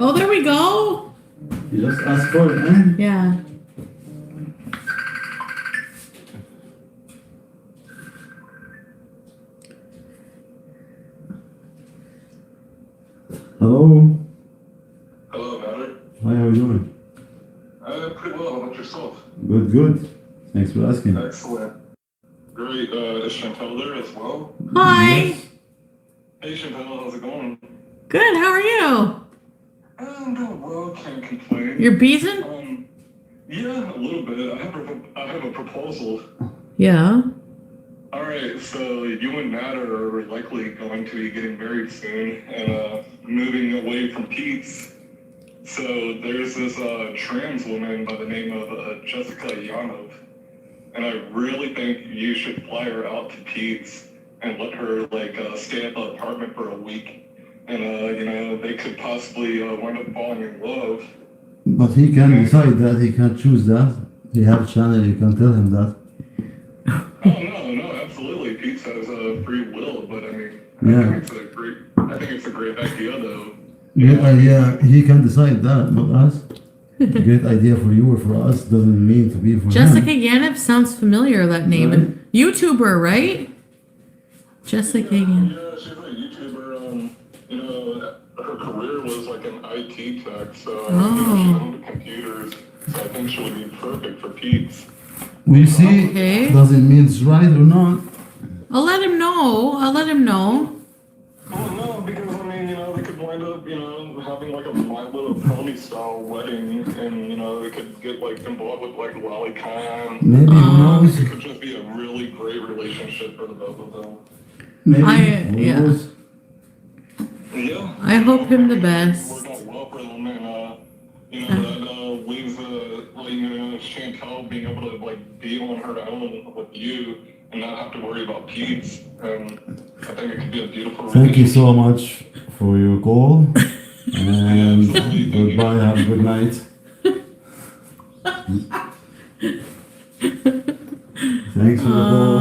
Oh, there we go. You just ask for it, eh? Yeah. Hello. Hello, Nader. Hi, how are you doing? Pretty well. How about yourself? Good, good. Thanks for asking. Excellent. Great. Is Chantal there as well? Hi. Yes. Hey, Chantal. How's it going? Good. How are you? I'm doing well. Can't complain. You're beezing? Yeah, a little bit. I have a proposal. Yeah. All right. So you and Nader are likely going to be getting married soon and moving away from Peetz. So there's this trans woman by the name of Jessica Yaniv, and I really think you should fly her out to Peetz and let her stay at the apartment for a week, and they could possibly wind up falling in love. But he can decide that. He can choose that. He has a channel. You can tell him that. Oh no, absolutely. Peetz has free will, but I mean, Yeah. I think it's a great idea though. Yeah, he can decide that, not us. Great idea for you or for us doesn't mean to be for Jessica him. Yaniv sounds familiar, that name. Right. And YouTuber, right? Jessica Yaniv. Yeah, she's a YouTuber. Her career was like an IT tech, so she's into computers. So I think she would be perfect for Peetz. We see. Okay. Doesn't mean it's right or not. I'll let him know. Oh no, because I mean, they could wind up, having like a My Little Pony style wedding, and they could get involved with Lolicon. Maybe who knows? It could just be a really great relationship for the both of them. Maybe. Yeah. Who knows? Yeah. I hope him the best. Worked out well for them, and that leaves Chantal being able to be on her own with you and not have to worry about Peetz. And I think it could be a beautiful Thank you relationship. so much for your call. And goodbye. Have a good night. Thanks for the call.